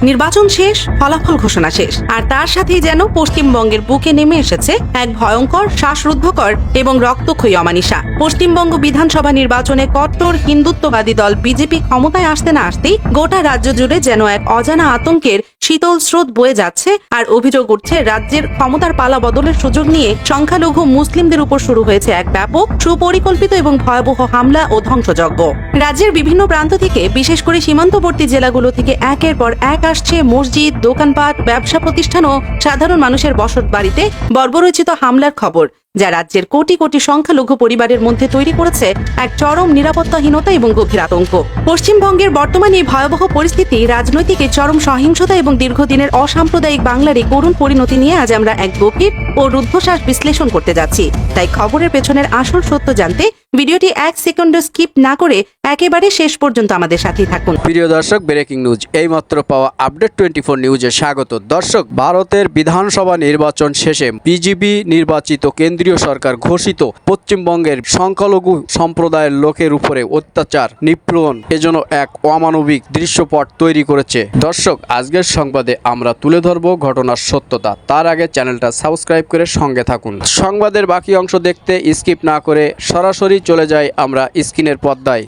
নির্বাচন শেষ, ফলাফল ঘোষণা শেষ, আর তার সাথেই যেন পশ্চিমবঙ্গের বুকে নেমে এসেছে এক ভয়ঙ্কর, শ্বাসরুদ্ধকর এবং রক্তক্ষয়ী অমানিসা। পশ্চিমবঙ্গ বিধানসভা নির্বাচনে কট্টর হিন্দুত্ববাদী দল বিজেপি ক্ষমতায় আসতে না আসতেই গোটা রাজ্য জুড়ে যেন এক অজানা আতঙ্কের শীতল স্রোত বয়ে যাচ্ছে। আর অভিযোগ উঠছে, রাজ্যের ক্ষমতার পালা বদলের সুযোগ নিয়ে সংখ্যালঘু মুসলিমদের উপর শুরু হয়েছে এক ব্যাপক, সুপরিকল্পিত এবং ভয়াবহ হামলা ও ধ্বংসযজ্ঞ। রাজ্যের বিভিন্ন প্রান্ত থেকে, বিশেষ করে সীমান্তবর্তী জেলাগুলো থেকে একের পর এক আসছে মসজিদ, দোকানপাট, ব্যবসা প্রতিষ্ঠান ও সাধারণ মানুষের বসত বাড়িতে বর্বরোচিত হামলার খবর, যা রাজ্যের কোটি কোটি সংখ্যালঘু পরিবারের মধ্যে তৈরি করেছে এক চরম নিরাপত্তাহীনতা এবং গভীর আতঙ্ক। পশ্চিমবঙ্গের বর্তমানে এই ভয়াবহ পরিস্থিতি, রাজনৈতিক চরম সহিংসতা এবং দীর্ঘদিনের অসাম্প্রদায়িক বাংলার এই করুণ পরিণতি নিয়ে আজ আমরা এক গভীর ও রুদ্ধশ্বাস বিশ্লেষণ করতে যাচ্ছি। তাই খবরের পেছনের আসল সত্য জানতে ভিডিওটি এক সেকেন্ডও স্কিপ না করে একেবারে শেষ পর্যন্ত আমাদের সাথেই থাকুন। প্রিয় দর্শক, ব্রেকিং নিউজ, এইমাত্র পাওয়া আপডেট 24 নিউজে স্বাগত। দর্শক, ভারতের বিধানসভা নির্বাচন শেষে বিজেপি নির্বাচিত কেন্দ্রীয় সরকার ঘোষিত পশ্চিমবঙ্গের সংখ্যালঘু সম্প্রদায়ের লোকের উপরে অত্যাচার, নিপীড়ন এজন্য এক অমানবিক দৃশ্যপট তৈরি করেছে। দর্শক, আজকের সংবাদে আমরা তুলে ধরব ঘটনার সত্যতা। তার আগে চ্যানেলটা সাবস্ক্রাইব করে সঙ্গে থাকুন। সংবাদের বাকি অংশ দেখতে স্কিপ না করে সরাসরি চলে যাই আমরা স্ক্রিনের পর্দায়।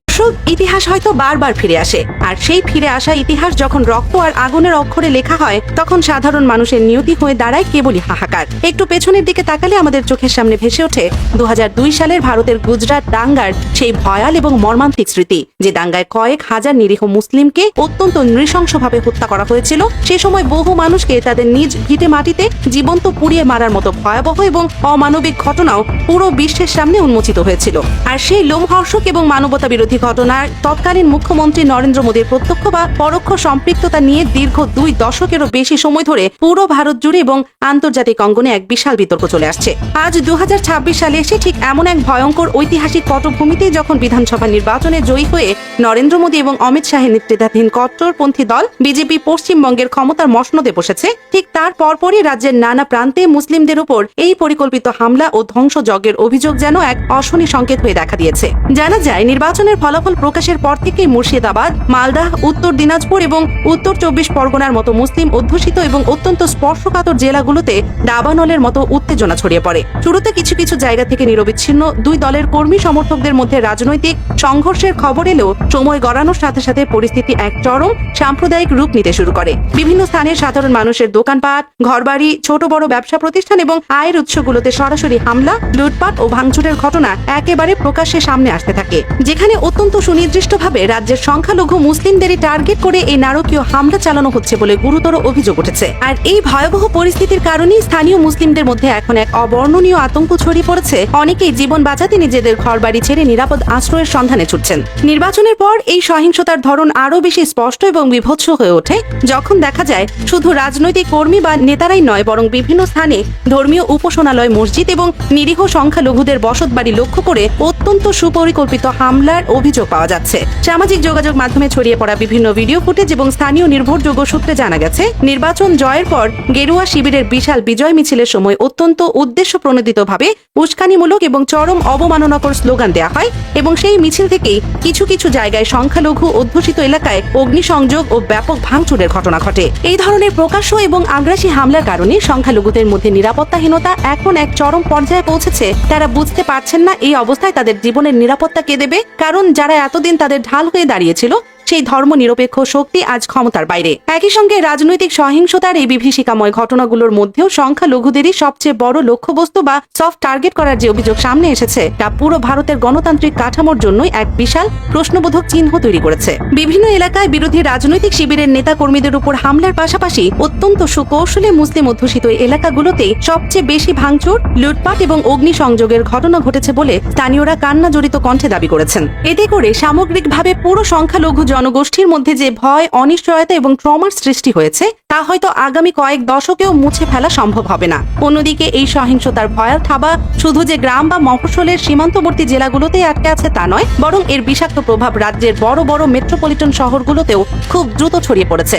ইতিহাস হয়তো বারবার ফিরে আসে, আর সেই ফিরে আসা ইতিহাস যখন রক্ত আর আগুনের অক্ষরে লেখা হয়, তখন সাধারণ মানুষের নিয়তি হয়ে দাঁড়ায় কেবলই হাহাকার। একটু পেছনের দিকে তাকালে আমাদের চোখের সামনে ভেসে ওঠে 2002 সালের ভারতের গুজরাট দাঙ্গার সেই ভয়াল এবং মর্মান্তিক স্মৃতি, যে দাঙ্গায় কয়েক হাজার নিরীহ মুসলিমকে অত্যন্ত নৃশংসভাবে হত্যা করা হয়েছিল। সে সময় বহু মানুষকে তাদের নিজ ভিটে মাটিতে জীবন্ত পুড়িয়ে মারার মতো ভয়াবহ এবং অমানবিক ঘটনাও পুরো বিশ্বের সামনে উন্মোচিত হয়েছিল। আর সেই লোমহর্ষক এবং মানবতা বিরোধী ঘটনার তৎকালীন মুখ্যমন্ত্রী নরেন্দ্র মোদীর প্রত্যক্ষ বা পরোক্ষ সম্পৃক্ততা নিয়ে দীর্ঘ 2 দশকেরও বেশি সময় ধরে পুরো ভারত জুড়ে এবং আন্তর্জাতিক অঙ্গনে এক বিশাল বিতর্ক চলে আসছে। আজ 2026 সালে এসে ঠিক এমন এক ভয়ঙ্কর ঐতিহাসিক পটভূমিতে যখন বিধানসভা নির্বাচনে জয়ী হয়ে নরেন্দ্র মোদী এবং অমিত শাহের নেতৃত্বাধীন কট্টরপন্থী দল বিজেপি পশ্চিমবঙ্গের ক্ষমতার মসনদে বসেছে, ঠিক তার পরপরই রাজ্যের নানা প্রান্তে মুসলিমদের উপর এই পরিকল্পিত হামলা ও ধ্বংসযজ্ঞের অভিযোগ যেন এক অশনি সংকেত হয়ে দেখা দিয়েছে। জানা যায়, নির্বাচনের ফলাফল প্রকাশের পর থেকেই মুর্শিদাবাদ, মালদা, উত্তর দিনাজপুর এবং উত্তর 24 পরগনার মতো মুসলিম অধ্যুষিত এবং অত্যন্ত স্পর্শকাতর জেলাগুলোতে দাবানলের মতো উত্তেজনা ছড়িয়ে পড়ে। শুরুতে কিছু কিছু জায়গা থেকে নিরবিচ্ছিন্ন 2 দলের কর্মী সমর্থকদের মধ্যে রাজনৈতিক সংঘর্ষের খবর এলেও সময় গড়ানোর সাথে সাথে পরিস্থিতি এক চরম সাম্প্রদায়িক রূপ নিতে শুরু করে। বিভিন্ন স্থানের সাধারণ মানুষের দোকানপাট, ঘরবাড়ি, ছোট বড় ব্যবসা প্রতিষ্ঠান এবং আয়ের উৎসগুলোতে সরাসরি হামলা, লুটপাট ও ভাঙচুরের ঘটনা একেবারে প্রকাশ্যে সামনে আসতে থাকে, যেখানে অত্যন্ত সুনির্দিষ্টভাবে রাজ্যের সংখ্যালঘু মুসলিমদেরই টার্গেট করে এই নারকীয় হামলা চালানো হচ্ছে বলে গুরুতর অভিযোগ উঠেছে। আর এই ভয়াবহ পরিস্থিতির কারণেই স্থানীয় মুসলিমদের মধ্যে এখন এক অবর্ণনীয় আতঙ্ক ছড়িয়ে পড়েছে। অনেকেই জীবন বাঁচাতে নিজেদের ঘরবাড়ি ছেড়ে নিরাপদ আশ্রয়ের সন্ধানে ছুটছেন। নির্বাচনের পর এই সহিংসতার ধরন আরও বেশি স্পষ্ট এবং বিভৎস হয়ে ওঠে, যখন দেখা যায় শুধু রাজনৈতিক কর্মী বা নেতারাই নয়, বরং বিভিন্ন স্থানে ধর্মীয় উপাসনালয়, মসজিদ এবং নিরীহ সংখ্যালঘুদের বসতবাড়ি লক্ষ্য করে অত্যন্ত সুপরিকল্পিত হামলার অভিযোগ পাওয়া যাচ্ছে। সামাজিক যোগাযোগ মাধ্যমে ছড়িয়ে পড়া বিভিন্ন ভিডিও ফুটেজ এবং স্থানীয় নির্ভরযোগ্য সূত্রে জানা গেছে, নির্বাচন জয়ের পর গেরুয়া শিবিরের বিশাল বিজয় মিছিলের সময় অত্যন্ত উদ্দেশ্য প্রণোদিতভাবে উস্কানিমূলক এবং চরম অবমাননাকর স্লোগান দেওয়া হয় এবং সেই মিছিল থেকেই কিছু কিছু জায়গায় সংখ্যালঘু অধ্যুষিত এলাকায় অগ্নিসংযোগ ও ব্যাপক ভাঙচুরের ঘটনা ঘটে। এই ধরনের প্রকাশ্য এবং আগ্রাসী হামলার কারণে সংখ্যালঘুদের মধ্যে নিরাপত্তাহীনতা এখন এক চরম পর্যায়ে পৌঁছেছে। তারা বুঝতে পারছেন না এই অবস্থায় তাদের জীবনের নিরাপত্তা কে দেবে, কারণ যারা এতদিন তাদের ঢাল হয়ে দাঁড়িয়েছিল, সেই ধর্ম নিরপেক্ষ শক্তি আজ ক্ষমতার বাইরে। একই সঙ্গে রাজনৈতিক সহিংসতার এই বিভীষিকাময় ঘটনাগুলোর মধ্যেও সংখ্যালঘুদেরই সবচেয়ে বড় লক্ষ্যবস্তু বা সফট টার্গেট করার যে অভিযোগ সামনে এসেছে, তা পুরো ভারতের গণতান্ত্রিক কাঠামোর জন্যই এক বিশাল প্রশ্নবোধক চিহ্ন তৈরি করেছে। বিভিন্ন এলাকায় বিরোধী রাজনৈতিক শিবিরের নেতা কর্মীদের উপর হামলার পাশাপাশি অত্যন্ত সুকৌশলে মুসলিম অধ্যুষিত এলাকাগুলোতে সবচেয়ে বেশি ভাঙচুর, লুটপাট এবং অগ্নিসংযোগের ঘটনা ঘটেছে বলে স্থানীয়রা কান্না জড়িত কণ্ঠে দাবি করেছেন। এতে করে সামগ্রিকভাবে পুরো সংখ্যালঘু জনগোষ্ঠীর মধ্যে যে ভয়, অনিশ্চয়তা এবং ট্রমার সৃষ্টি হয়েছে, তা হয়তো আগামী কয়েক দশকেও মুছে ফেলা সম্ভব হবে না। অন্যদিকে এই সহিংসতার ভয়াল থাবা শুধু যে গ্রাম বা মফস্বলের সীমান্তবর্তী জেলাগুলোতে আটকে আছে তা নয়, বরং এর বিষাক্ত প্রভাব রাজ্যের বড় বড় মেট্রোপলিটন শহরগুলোতেও খুব দ্রুত ছড়িয়ে পড়েছে।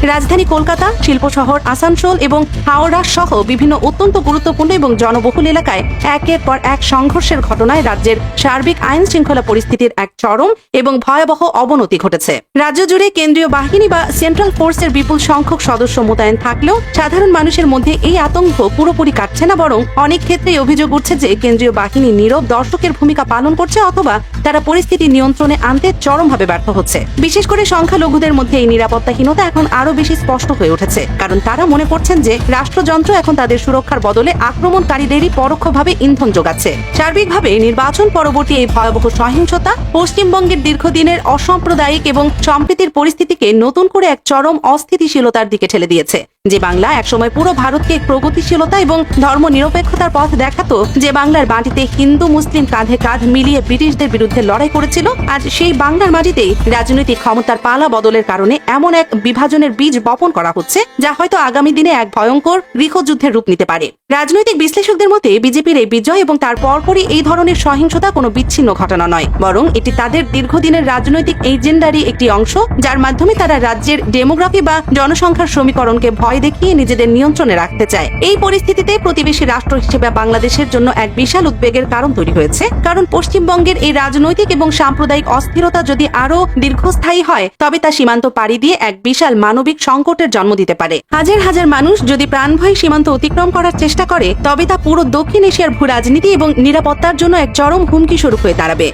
রাজধানী কলকাতা, শিল্প শহর আসানসোল এবং হাওড়া সহ বিভিন্ন অত্যন্ত গুরুত্বপূর্ণ এবং জনবহুল এলাকায় একের পর এক সংঘর্ষের ঘটনায় রাজ্যের সার্বিক আইন শৃঙ্খলা পরিস্থিতির এক চরম এবং ভয়াবহ অবনতি ঘটেছে। রাজ্য জুড়ে কেন্দ্রীয় বাহিনী বা সেন্ট্রাল ফোর্সের বিপুল সংখ্যক সদস্য মোতায়েন থাকলেও সাধারণ মানুষের মধ্যে এই আতঙ্ক পুরোপুরি কাটছে না, বরং অনেক ক্ষেত্রেই অভিযোগ উঠছে যে কেন্দ্রীয় বাহিনী নীরব দর্শকের ভূমিকা পালন করছে অথবা তারা পরিস্থিতি নিয়ন্ত্রণে আনতে চরমভাবে ব্যর্থ হচ্ছে। বিশেষ করে সংখ্যালঘুদের মধ্যে এই নিরাপত্তাহীনতা এখন আরো বেশি স্পষ্ট হয়ে উঠেছে, কারণ তারা মনে করছেন যে রাষ্ট্রযন্ত্র এখন তাদের সুরক্ষার বদলে আক্রমণকারীদেরই পরোক্ষভাবে ইন্ধন যোগাচ্ছে। সার্বিকভাবে নির্বাচন পরবর্তী এই ভয়াবহ সহিংসতা পশ্চিমবঙ্গের দীর্ঘদিনের অসাম্প্রদায়িক এবং সম্প্রীতির পরিস্থিতিকে নতুন করে এক চরম অস্থিতিশীলতার দিকে ঠেলে দিয়েছে। যে বাংলা একসময় পুরো ভারতকে প্রগতিশীলতা এবং ধর্মনিরপেক্ষতার পথ দেখাতো, যে বাংলার মাটিতে হিন্দু মুসলিম কাঁধে কাঁধ মিলিয়ে ব্রিটিশদের বিরুদ্ধে লড়াই করেছিল, আজ সেই বাংলার মাটিতেই রাজনৈতিক ক্ষমতার পালা বদলের কারণে এমন এক বিভাজনের বীজ বপন করা হচ্ছে যা হয়তো আগামী দিনে এক ভয়ঙ্কর গৃহযুদ্ধের রূপ নিতে পারে। রাজনৈতিক বিশ্লেষকদের মতে বিজেপির এই বিজয় এবং তার পরপরই এই ধরনের সহিংসতা কোনো বিচ্ছিন্ন ঘটনা নয়, বরং এটি তাদের দীর্ঘদিনের রাজনৈতিক এজেন্ডারই একটি অংশ, যার মাধ্যমে তারা রাজ্যের ডেমোগ্রাফি বা জনসংখ্যার সমীকরণকে ভয় দেখিয়ে নিজেদের নিয়ন্ত্রণে রাখতে চায়। এই পরিস্থিতিতে প্রতিবেশী রাষ্ট্র হিসেবে বাংলাদেশের জন্য এক বিশাল উদ্বেগের কারণ তৈরি হয়েছে, কারণ পশ্চিমবঙ্গের এই রাজনৈতিক এবং সাম্প্রদায়িক অস্থিরতা যদি আরো দীর্ঘস্থায়ী হয় তবে তা সীমান্ত পাড়ি দিয়ে এক বিশাল মানবিক সংকটের জন্ম দিতে পারে। হাজার হাজার মানুষ যদি প্রাণভয় সীমান্ত অতিক্রম করার চেষ্টা করে তবে তা পুরো দক্ষিণ এশিয়ার ভূ রাজনীতি এবং নিরাপত্তার জন্য এক চরম হুমকি স্বরূপ হয়ে দাঁড়াবে।